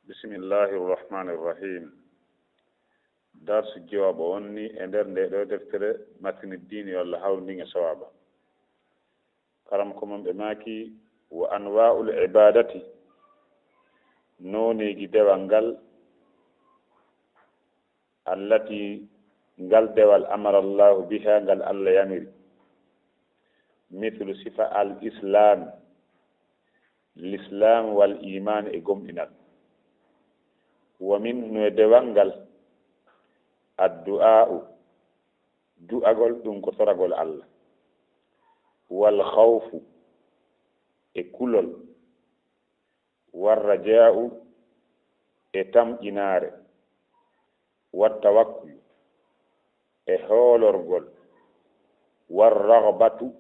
بسم الله الرحمن الرحيم. درس الجواب أني أندر ندر دفتر متن الدين ولا حول من صوابا. كرمكم بماكي وأنواع العبادة نوني جدوانجل التي قال دوال أمر الله بها قال الله يمر مثل صفة الإسلام والإيمان إقوم إنال ومن ندوانجل الدعاء دعاء دون كثر الله والخوف إكلل والرجاء إتم إنار والتوكل إحولرغل والرغبة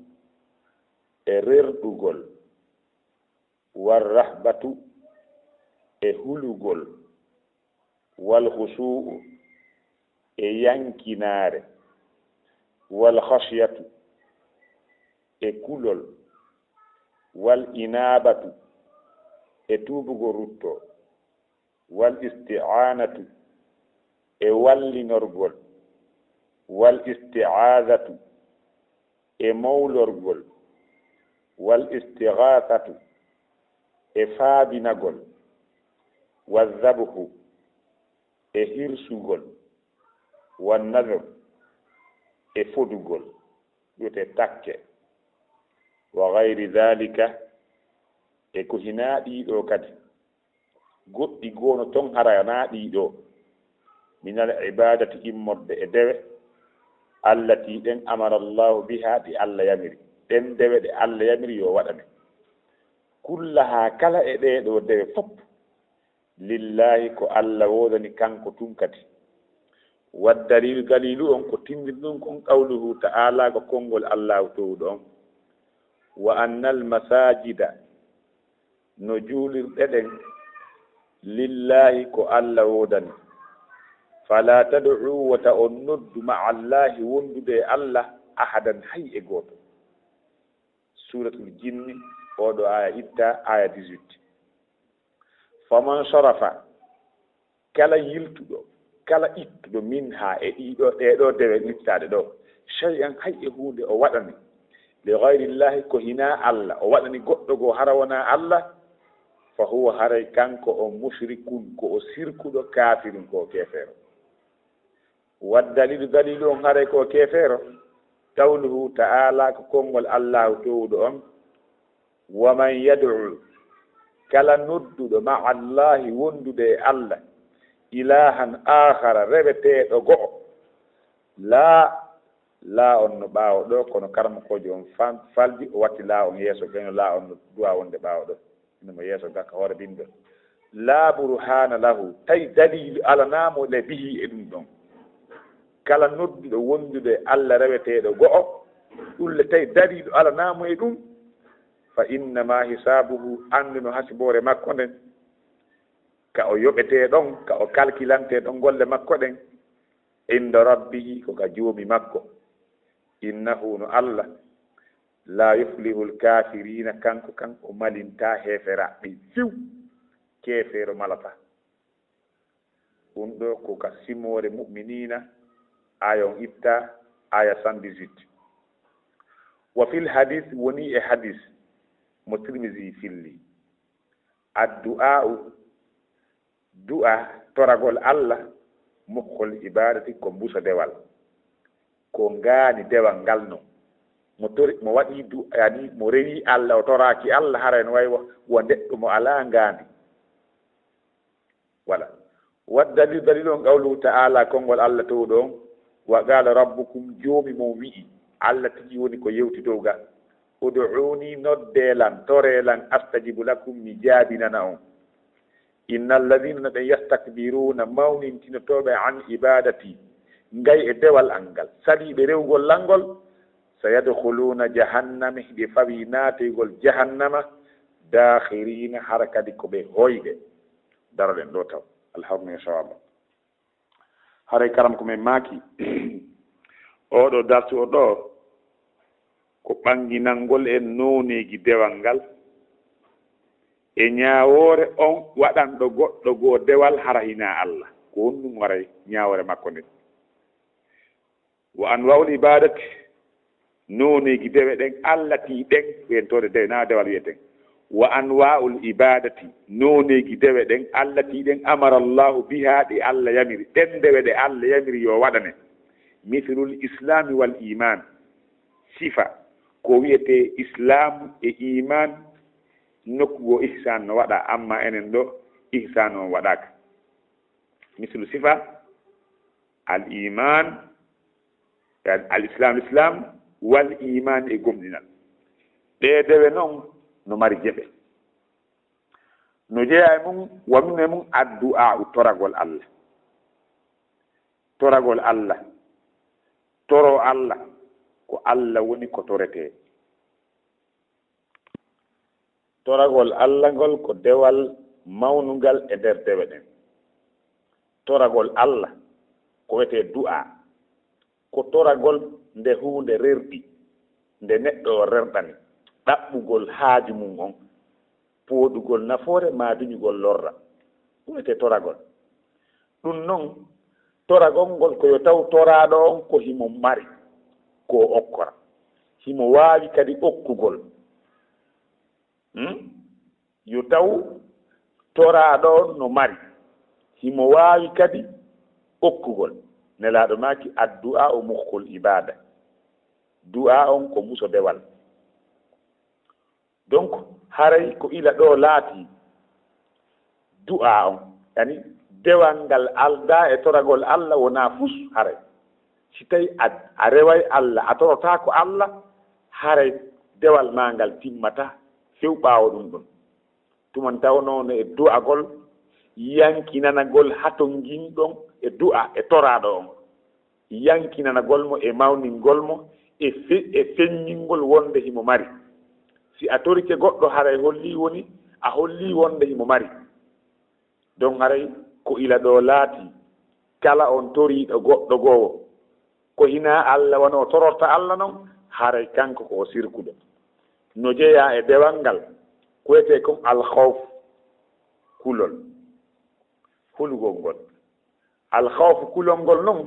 إرردغل والرهبة إهلغل والخشوع إيانكنار والخشية إكلل والإنابة إتوبغروتو والاستعانة إولنرغل والاستعاذة إمولرغل والاستغاثة إفابنغل والذبح إهرسغل والنذر إفدغل يتتكّ وغير ذلك إكوهنا ديدو كدي قد يقولون تنهرنا ديدو من العبادة إمد إدوه التي إن أمر الله بها دي الله يمري إن دوه دي الله يمري ووضمي كلها كلا إدوه دوه فب لله كو الله وذني كان كو تنكتي والدليل قليل أنكو تنبدون كون قوله تعالى كونغول الله تودون وأن المساجد نجول الأدن لله كو الله وذني فلا تدعوا وتأند مع الله وندد الله أحدا حي إغوت سورة الجن أودو آية 18 فمن صرف كلا يلتدو كلا إتدو منها إيدو دو نتادو شيئا حي إغود أودني لغير الله كهنا الله أودني قطو هروانا الله فهو هري كانكو أو مشركون كو سيركو دو كافر كو كافر والدليل دليل هريك وكيفير قوله تعالى كونغول الله تودون ومن يدعو كلا ندد مع الله وندد الله إلها آخر ربتي دغو لا on baawo do kono karma kojo on faldi watti la on yeso gano la on duwa wonde baawo do no yeso gaka hore bindo la burhana lahu tay dalil ala namo le bihi edum don kala nodduɗo wondude Allah reweteɗo go'o ɗulle tawi dariɗo ala naamu e ɗum fa innama hisabuhu anduno hasibore makko nden ka o yoɓete ɗon ka o kalkilante ɗon golle makko ɗen inda rabbihi ko ka joomi makko innahu no Allah la yuflihu lkafirina kanko o malinta heferaɓe fiw kefeero malata ɗum ɗo ko ka simore mu'minina ayon itta aya 118 وفي الحديث وني حديث مترمذي فيلي الدعاء دعاء ترغول الله مخل عبادتي كمبوسا دوال كونغاني دوال غالنو mo waɗi yani mo rewi Allah o toraki Allah haren way wo neɗɗo mo ala ngandi wala waddali dalilon qawlu ta'ala kongol Allah to ɗon wa qala rabbukum joomi mo wi'i Allah tigi woni ko yewti dow ga ud'uni noddelan torelan astajibu lakum mi jaabinana on innal ladhina yastakbiruna mawnintinotoɓe an ibadati ngay e dewal angal saliɓe rewgol langol sayadkhuluna jahannama ɓe fawi naatoygol jahannama dakhirina hara kadi ko ɓe hoyɓe daroɗen ɗo taw alhamdulillah sawaba haray karam ko men maaki oɗo dartu o ɗo ko ɓanginalngol en nooneji dewal ngal e ñaawore on waɗanɗo goɗɗo goo dewal hara hina Allah ko honɗum waray ñaawore makko nden wa anwa'ul ibadati noneji dewe ɗen allati ɗen wiyentode dewe na dewal wiyeten wa anwa'ul ibadati noneji dewe ɗen allati ɗen amara llahu biha ɗi Allah yamiri ɗen dewe ɗe Allah yamiri yo waɗane mithlul islami wal iman sifa ko wiyete islam e iman nokkugo ihsan no waɗa amma enen ɗo ihsan on waɗaka mislu sifa al iman al islam wal iman e gomɗinal ɗe dewe noon no mari jeɓe no jeeya e mum wamne mum addu'a toragol Allah toro Allah ko Allah woni ko torete toragol Allah ngol ko dewal mawnungal e nder dewe ɗen toragol Allah ko wiyete du'a ko toragol nde hunde rerɗi nde neɗɗo rerɗani ɗaɓɓugol haaju mum on pooɗugol nafoore maaduñugol lorra ɗum wiyete toragol ɗum noon toragol ngol koyo taw toraaɗo on ko himo mari ko okkora himo waawi kadi okkugol yo taw toraaɗo on no mari himo waawi kadi okkugol nelaaɗo maaki addu'a o muhkol ibada du'a on ko muso dewal donc haray ko ila ɗo laati du'a on yani dewal ngal alda e toragol Allah wona fus haray si tawi a reway Allah a torota ko Allah haray dewal ma ngal timmata few ɓaawo ɗum ɗon tuman tawnono e du'agol yankinanagol hatonginɗon e du'a e toraaɗo on yankinanagol mo e mawningol mo e feññingol wonde himo mari si a torike goɗɗo haray holli woni a holli wonde himo mari donc haray ko ila ɗo laati kala on toriiɗo goɗɗo goowo ko hina Allah wona o tororta Allah noon haray kanko ko o sirkuɗo no jeeya e dewal ngal ko wiyete comme alkhawf kulol hulugol ngol alkhawf kulol ngol noon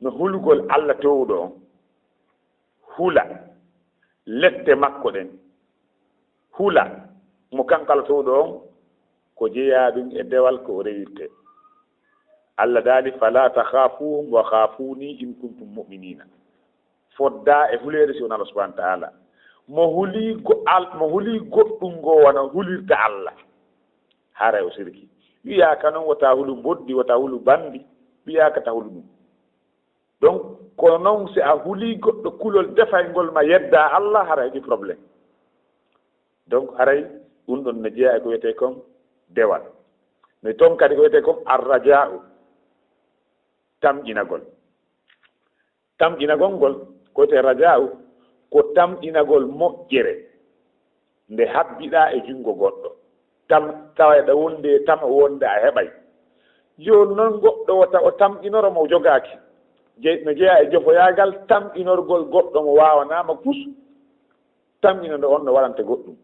no hulugol Allah towɗo on hula lette makko ɗen hula mo kankala towɗo on ko jeeya ɗum e dewal ko o rewirte Allah daali fala takhafuhum wa khafuni in kuntum mu'minina fodda e huleede si on Allah subhanahu wa ta'ala mo huli goɗɗum ngo wona hulirta Allah haray o sirki wiyaka noon wota hulu boddi wota hulu bandi wiyaka ta hulu ɗum donc kono noon si a huli goɗɗo kulol defaygol ma yedda Allah haray ɗi probléme donc haray ɗum ɗon ne jeeya e ko wiyete comme dewal mais toon kadi ko wiyete comme arraja'u tamƴinagol ngol ko wiyete raja'u ko tamƴinagol moƴƴere nde habbiɗa e junngo goɗɗo taweɗa wonde tama wonde a heɓay yo noon goɗɗo wota o tamƴinoro mo jogaaki no jeeya e jofoyagal tamƴinorgol goɗɗo mo waawanama pus tamƴinode on no waɗante goɗɗum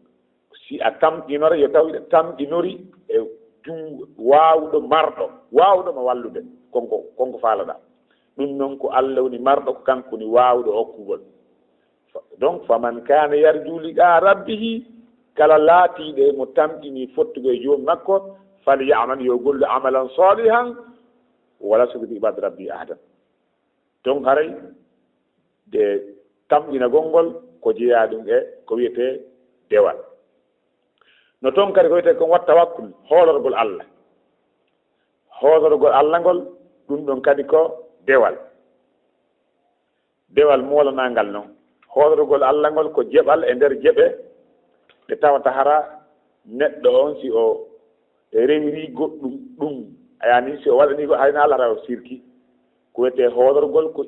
si a tamƴinore yo taw tamƴinori e jungo waawɗo marɗo waawɗo mo wallude konko faalaɗa ɗum noon ko Allah woni marɗo ko kanko woni waawɗo hokkugol donc faman kana yarju liqa rabbihi kala laatiiɗe mo tamƴini fottugo e joomum makko falyamal yo gollu amalan salihan wala sugu bi ibad rabbi ahadan donc haray de tamƴinagol ngol ko jeeya ɗum e ko wiyete dewal no toon kadi ko wiyete kon wat tawakkul hoolorgol Allah ngol ɗum ɗon kadi ko dewal moolanangal noon hoolorgol Allah ngol ko jeɓal e nder jeɓe ɗe tawata hara neɗɗo on si o rewiri goɗɗum ɗum ayani si o waɗani ko hayna Allah hara o sirki ko wiyete hoolorgol ko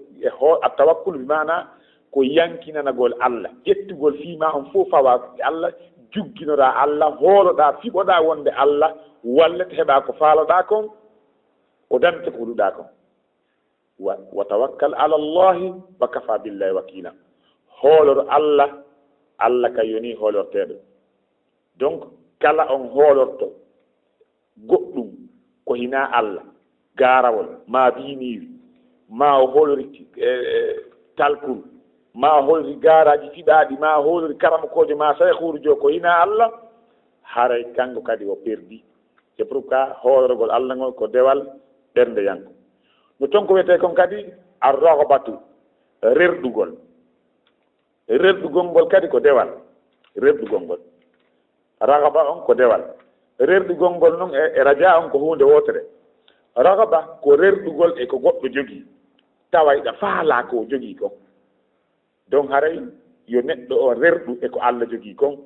a tawakkul bi mana ko yankinanagol Allah ƴettugol fiima on fof fawa Allah jugginoɗa Allah hooloɗa fiɓoɗa wonde Allah walla to heɓa ko faaloɗa kon o dante ko huɗuɗa kon wa tawakkal ala llahi wa kafa billahi wakila hoolor Allah kay yoni hoolorteɗo donc kala on hoolorto goɗɗum ko hina Allah gaarawol ma biiniiri ma o hoolori talkuru ma o hoolori gaaraaji fiɗaaɗi ma o hoolori karamakoojo ma saykhuru jo ko hina Allah haray kanko kadi o perdi c'est pourquoi hoolorgol Allah ngol ko dewal ɓernde yanko no ton ko wiyetee kon kadi ar-raghbatu rerɗugol ngol kadi ko dewal rerɗugol ngol raghaba on ko dewal rerɗugol ngol noon e raja on ko hunde wotere raghaba ko rerɗugol e ko goɗɗo jogii tawayɗa faalaa ko jogii kon donc haray yo neɗɗo o rerɗu e ko Allah jogii kon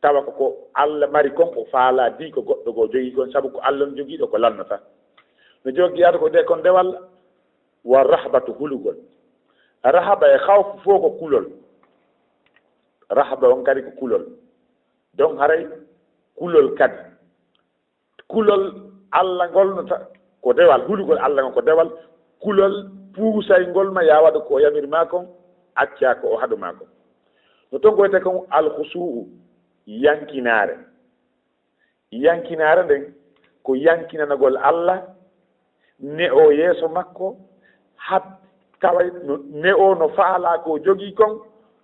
tawa ko Allah mari kon o faalaa di ko goɗɗo goo jogii kon sabu ko Allah no jogiiɗo ko lannata no jogiyata ko de kon dewal wa rahbatu hulugol rahaba e hawfu fof ko kulol rahaba on kadi ko kulol donc haray kulol kadi kulol Allah ngol no ko dewal hulugol Allah ngol ko dewal kulol puusay ngol ma ya waɗa ko yamiri ma kon acca ko o haɗu ma kon no ton ko wiyete kon alkhusuu yankinaare nden ko yankinanagol Allah ne o yeeso makko hat tawa ne o no faalaa ko jogii kon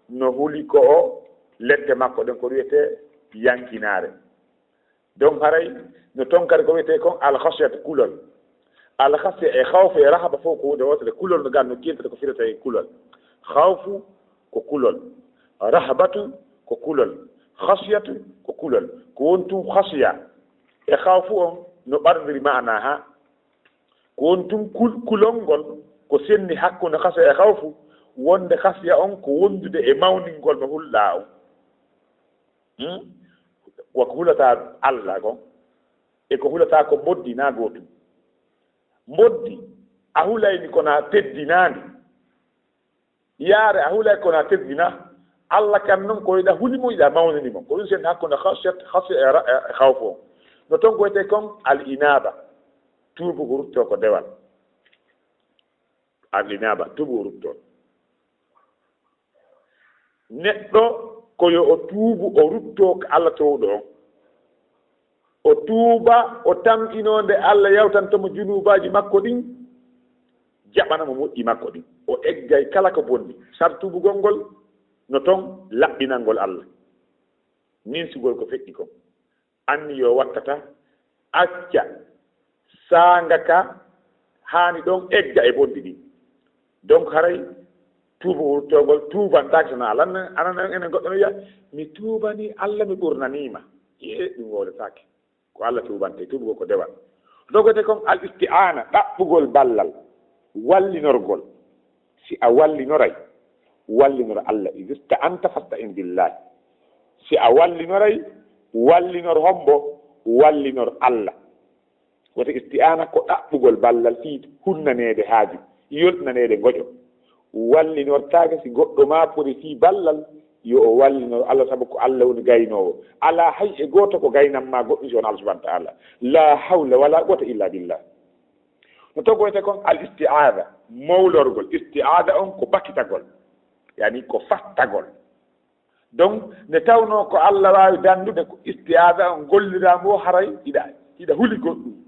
no huli ko o ledde makko ɗen ko wiyete yankinaare donc haray no ton kadi ko wiyete kon alkhasiyat kulol alkhasiya e hawfu e rahaba fof ko hunde wotere kulol no gan no kirtata ko firata e kulol hawfu ko kulol rahabatu ko kulol khasiyatu ko kulol ko wontum khasiya e hawfu on no ɓardiri maana ha ko wontum kulol ngol ko senni hakkunde khasiya e hawfu wonde khasiya on ko wondude e mawningol no hulɗa on wako hulata Allah kon e ko hulata ko moddi na gootum moddi a hulayni kona teddinaandi yaare a hulay kona teddina Allah kan noon ko yiɗa huli mo yiɗa mawnini mo ko ɗum sen hakkunde khasiya e hawfu on no ton ko wiyete kon al inaba tuubu ko rutto ko dewal al inaba tuubu ko rutto neɗɗo koyo o tuubu o rutto ko Allah towɗo on o tuuba o tamɗinonde Allah yawtantomo junubaji makko ɗin jaɓana mo moƴƴi makko ɗin o eggay kala ko bonni sar tuubugol ngol no toon laɓɓinalngol Allah ninsugol ko feƴƴi kon anni yo wattata acca saanga ka haani ɗon egga e bonndi ɗin donc haray tuuba wurtogol tuubantaki sono Allah anan enen goɗɗo no wiya mi tuubani Allah mi ɓurnanima ɗum wowletake ko Allah tuubante tuubugol ko dewal dogote kon al isti'ana ɗaɓɓugol ballal wallinorgol si a wallinoray wallinor Allah ista anta fasta'in billahi si a wallinoray wallinor hombo wallinor Allah woto isti'ana ko ɗaɓɓugol ballal fii hunnanede haaju yolɗinanede ngoƴo wallinortaake si goɗɗo ma pori fii ballal yo o wallinor Allah sabu ko Allah woni gaynowo ala hay e gooto ko gaynanma goɗɗum si won Allah subahana taala la hawla wala quwata illa billah no togoyte kon al isti'ada mawlorgol isti'ada on ko bakkitagol yani ko fattagol donc ne tawno ko Allah waawi dandude ko isti'ada on golliraamo haray hiɗa huli goɗɗum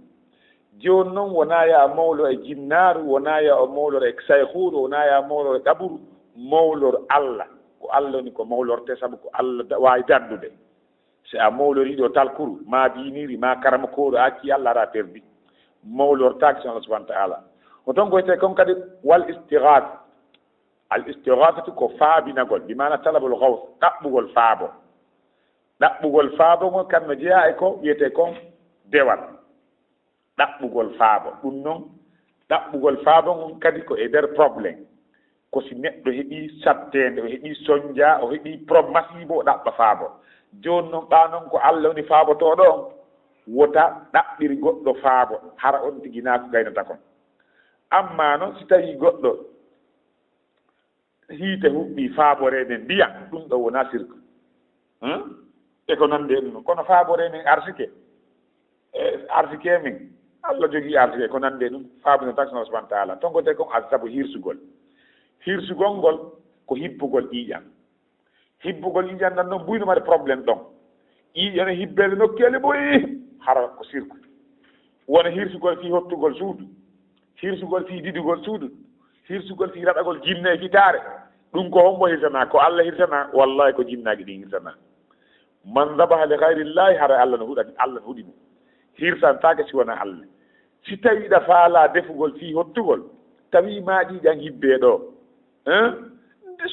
jooni noon wonaa ya mawlo e jinnaaru wonaa ya o mawlor e saykhuru wonaa ya mawlor e ɗaburu mawlor Allah ko Allah woni ko mawlorte sabu ko Allah waawi dandude si a mawloriiɗo talkuru ma biiniri ma karamakooru acci Allah ara perdi mawlortaake son Allah subahana taala o ton koyte kon kadi wal istighatha al istighaathatu ko faabinagol bi maana talabul gaws ɗaɓɓugol faabo ngo kam no jeeya e ko wiyete kon dewal ɗaɓɓugol faabo ɗum noon ɗaɓɓugol faabo ngon kadi ko e nder probléme ko si neɗɗo heɓii sattende o heɓii soñdia o heɓii masibo o ɗaɓɓa faabo jooni noon ɓaa noon ko Allah woni faabotooɗo on wota ɗaɓɓiri goɗɗo faabo hara on tigi naa ko gaynata kon amma noon si tawii goɗɗo hiite huɓɓii faaboreede ndiyam ɗum ɗo wonaa sirku e ko nande ɗum kono faaboree men arsike men Allah jogii arsike ko nande ɗum faabino tan sono subahana taala ton ko te kon asabu hirsugol ngol ko hibbugol ƴiiƴam nan noon mbuyno made probléme ɗon ƴiƴana hibbede nokkele ɓoyi hara ko sirku wona hirsugol fi hottugol suudu hirsugol fi didugol suudu hirsugol fi raɗagol jinne e fitare ɗum ko hombo hirsana ko Allah hirsana wallahi ko jinnaji ɗin hirsana man dabaha li gayrillahi hara Allah no huɗani Allah no huɗi ɗum hirsantake si wona Allah si tawiɗa faala defugol fi hottugol tawi maɗi ƴan hibbe ɗo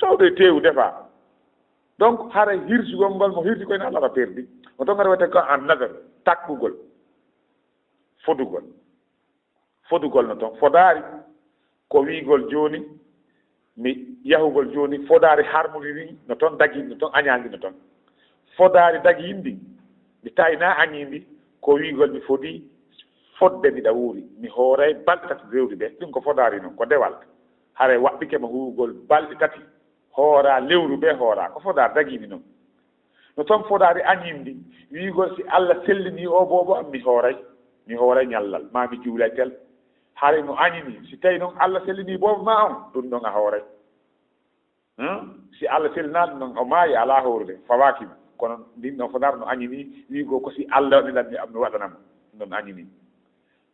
sowde tewu defa donc hara hirsugol ngol mo hirsi koyne Allah ta perdi o to ngara wiyete ko an nazar takkugol fodugol no toon fodaari ko wiigol jooni mi yahugol jooni fodaari harmoniri no toon dagi no toon añaandi no toon fodaari dagi yimɓi mi tawina añiindi ko wiigol mi fodii fodde mbiɗa wuuri mi hooray balɗe tati rewdi ɓe ɗum ko fodaari noon ko dewal hare waɓɓike mo huugol balɗe tati hoora lewru ɓe hoora ko fodaari dagiimi noon no toon fodaari añiindi wiigol si Allah sellinii o boobo am mi hooray ñallal ma mi juulay tel hare no añini si tawi noon Allah sellinii boobo ma on ɗum ɗon a hooray si Allah sellinaa ɗum noon o maayi alaa hoorde fawaakima kono ndin ɗon fodaari no añini wiigoo ko si Allah waɗilanmi am mi waɗanamo ɗum ɗon añini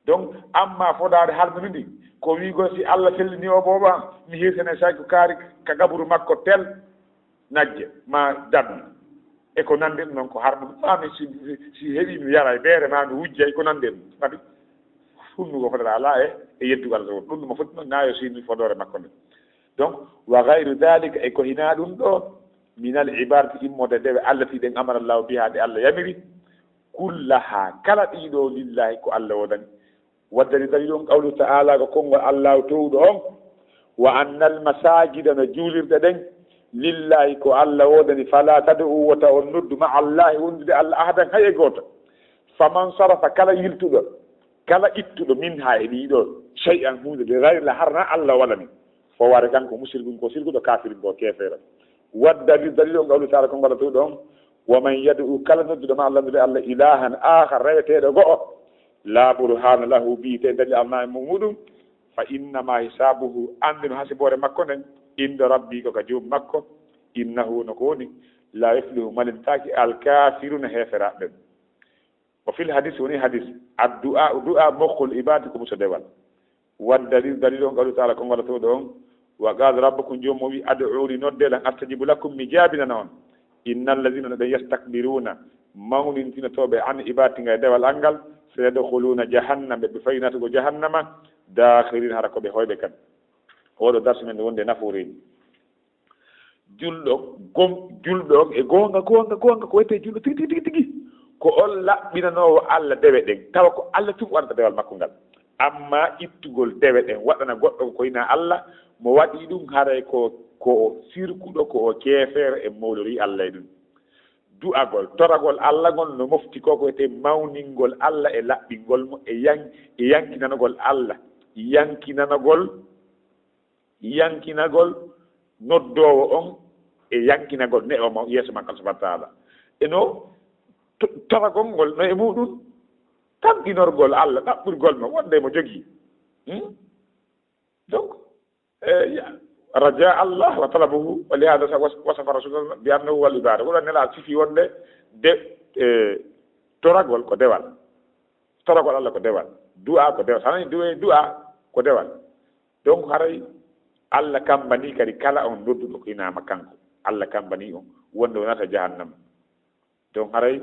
donc amma fodaade halmini ɗi ko wiigol si Allah sellinii o boobo am mi hirsene saki ko kaari ka gaburu makko tel najje ma dadmi e ko nande ɗum noon ko harmu mami si heeɓi mi yara e beere ma mi wujjay ko nande ɗum kadi funnugo fodata ala e yeddugal so ɗum ɗuma foti noon nayo sini fodore makko nde donc wa gayru dalika e ko hina ɗum ɗo minal ibarati immode ndewe Allah tiɗen amara llahu biha ɗe Allah yamiri kullaha kala ɗiɗo lillahi ko Allah wodani waddani dari ɗon qawlu ta'ala ko konngol allahu towɗo on wa annal masajida no juulirɗe ɗen lillahi ko Allah wodani fala tad'u wota on noddu ma allahi wondude Allah ahadan hay e goto faman sarafa kala yiltuɗo kala ittuɗo min ha e ɗiɗo shay'an hunde de gayla harna Allah waɗani fo ware kanko musirgun ko sirguɗo kafirin ko kefere waddani dalil on qawlu ta'ala konngol towɗo on wa man yad'u kala nodduɗo ma Allah ndude Allah ilahan akhar reweteɗo go'o la burhana lahu biite dañi alna e muɗum fa innama hisabuhu andino hasibore makko nden inda rabbi ko ka joom makko innahu no ko woni la yuflihu malintaki alkafiruna heferaɓe o fil hadis woni hadis addu'a du'a mokkol ibadi ko muso dewal waddalil dalil on qawlu taala ko ngola towɗo on wa qala rabbukum joomum wi ad'uni noddelan astajibu lakum mi jaabinana on innal ladina no ɓe yastakbiruna mawnintinotoɓe an ibadtinga e dewal angal sayadkhuluna jahannama ɓe fayinatugo jahannama dakhirin hara koɓe hoyɓe kan oɗo darsu men nde wonde naforeji julɗo e gonga ko wiyete julɗo tigi ko on laɓɓinanowo Allah dewe ɗen tawa ko Allah tun waɗata dewal makko ngal amma ittugol dewe ɗen waɗana goɗɗo koyna Allah mo waɗi ɗum haray ko sirkuɗo ko o keefere e mawlori Allah e ɗum du'agol toragol Allah ngol no mofti ko wiyete mawningol Allah e laɓɓingol mo e yankinanagol Allah yankinagol noddowo on e yankinagol ne o mo yeeso makko subhanahu wa ta'ala eno toragol ngol no e muɗum tamɗinorgol Allah ɗaɓɓurgol mo wonde mo jogii donc raja Allah wa talabuhu wa lihada wasafa rasulullah bi annahu wal ibada wala nela sifi wonde de toragol ko dewal toragol Allah ko dewal du'a ko dewal sanani du'a ko dewal donc haray Allah kambani kadi kala on nodduɗo ko inama kanko Allah kambani on wonde wonata jahannama donc haray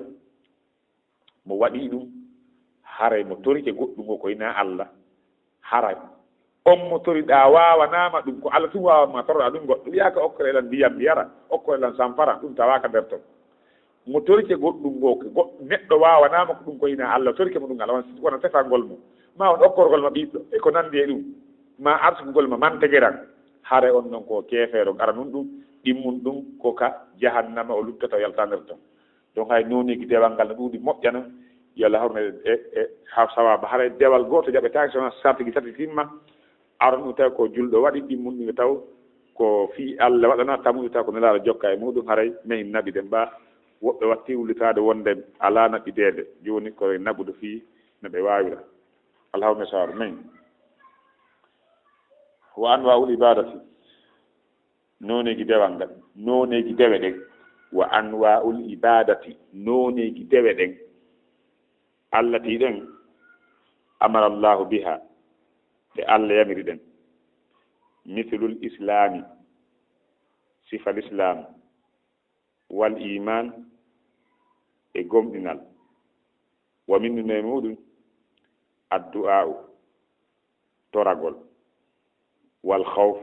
mo waɗi ɗum haray mo torike goɗɗum o ko ina Allah haray on mo toriɗa wawanama ɗum ko Allah tun wawanma toroɗa ɗum goɗɗo wiyaka okkore elan ndiyam mi yara okkore elan sampara ɗum tawaka nder ton mo torike goɗɗum go neɗɗo wawanama ko ɗum ko ina Allah torike mo ɗum ala wona tefangol mo ma on okkorgol ma ɓiɗɗo e ko nandi e ɗum ma arsugol ma mantegueran haare on noon ko keefeero ara nun ɗum ɗimmun ɗum ko ka jahannama o luttoto yalta nder ton donc hay nonigi dewal ngal no ɗuuɗi moƴƴana yo Allah hawrne e ha sawaba haara dewal goto jaɓetaki sowona sartigi tati timma aron ɗum tawi ko julɗo waɗi ɗimmun ɗum taw ko fi Allah waɗana tamuɗu taw ko nelaɗo jokka e muɗum haray mahin naɓide mba woɓɓe watti wullitade wonde ala naɓidede joni koye naɓude fi no ɓe wawira Allah hawrne sawaba mahin wa anwa'ul ibadati noneji dewal ngal noneji dewe ɗen wa anwa'ul ibadati noneji dewe ɗen allati ɗen amara allahu biha ɗe allah yamiri ɗen mithlul islami sifa l'islam wal iman e gomɗinal wa minnu e muɗum addu'a'u toragol wal khawf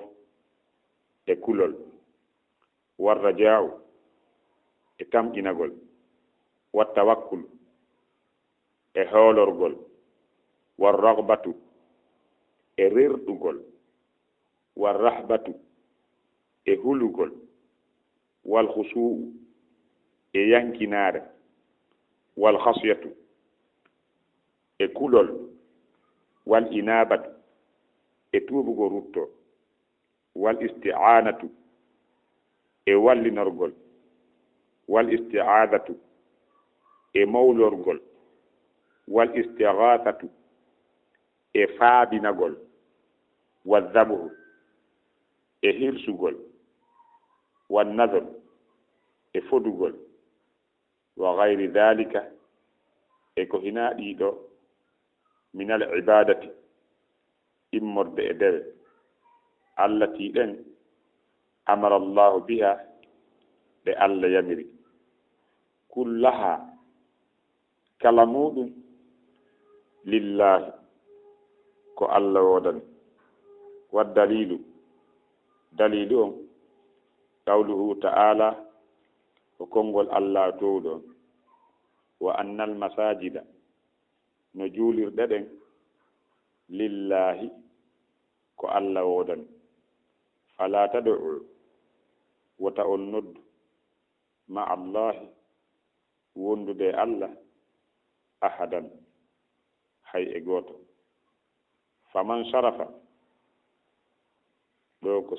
e kulol war raja'u e tamƴinagol wat tawakkul e hoolorgol war ragbatu e rerɗugol war rahbatu e hulugol wal khusu'u e yankinare wal khasiyatu e kulol wal inabatu e tuubugo rutto wal isti'anatu e wallinorgol wal isti'adatu e mawlorgol wal istighathatu e faabinagol wal dhabuhu e hirsugol wal nadhr e fodugol wa gayri dhalika e ko hina ɗiɗo min al ibadati immorde e dewe allati ɗen amara allahu biha ɗe allah yamiri kullaha kala muɗum lillahi ko allah wodani waddalilu dalilu on qawluhu ta'ala ko konngol allah towɗon wa annal masajida no juulirɗe ɗen lillahi ko allah wodani fala tad'u wota on noddu ma allahi wondude allah ahadan hay e goto faman sharafa ɗo ko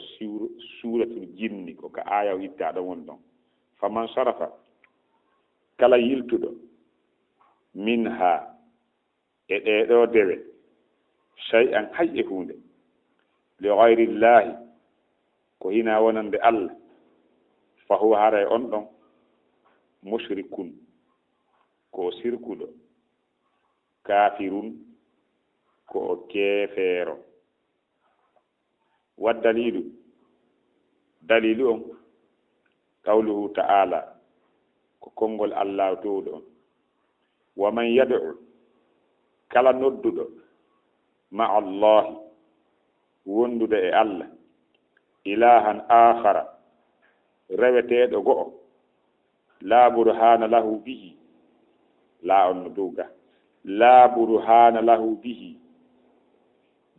suratul jinni ko ka aya o itta ɗon woni ɗon faman sharafa kala yiltuɗo minha e ɗeɗo dewe shay'an hay e hunde li gayrillahi ko hina wonande allah fa huwa hara e on ɗon mushrikun ko sirkuɗo kafirun ko o keefeero waddalilu dalilu on qawluhu ta'ala ko konngol allah towɗo on wa man yad'u kala nodduɗo ma allahi wondude e allah ilahan akhara reweteɗo go'o la burhana lahu bihi la on no duga la burhana lahu bihi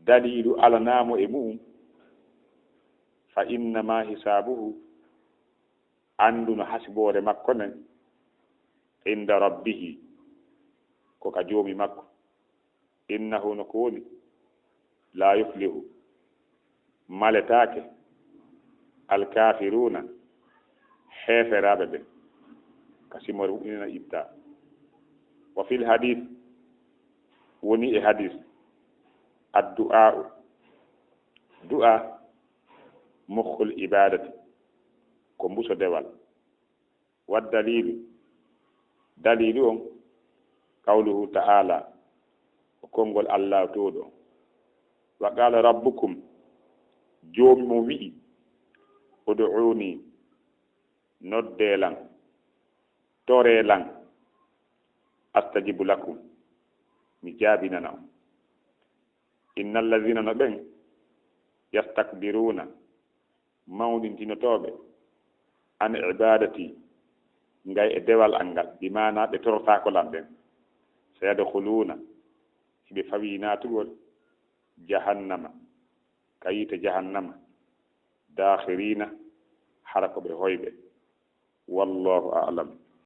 dalilu alanamo e mum fa innama hisabuhu anduno hasibore makko nen inda rabbihi ko ka joomi makko innahu no ko woni la yuflihu maletake alkafiruna heferaɓe ɓe kasimore huɓinina itta wa fil hadith woni e hadith addu'a'u du'a mukhul ibadati ko mbuso dewal waddalilu dalilu on qawluhu ta'ala ko konngol allah towɗo wa qala rabbukum joomi mo wi'i ud'uni noddelan torelan astajibu lakum mi jaabinana on innal ladhina no ɓen yastakbiruna mawɗintinotoɓe an ibadati ngay e dewal al ngal bi mana ɓe torotako lam ɓen sayadkhuluna hiɓe fawi natugol jahannama kayite jahannama dakhirina hara ko ɓe hoyɓe wallahu a'lam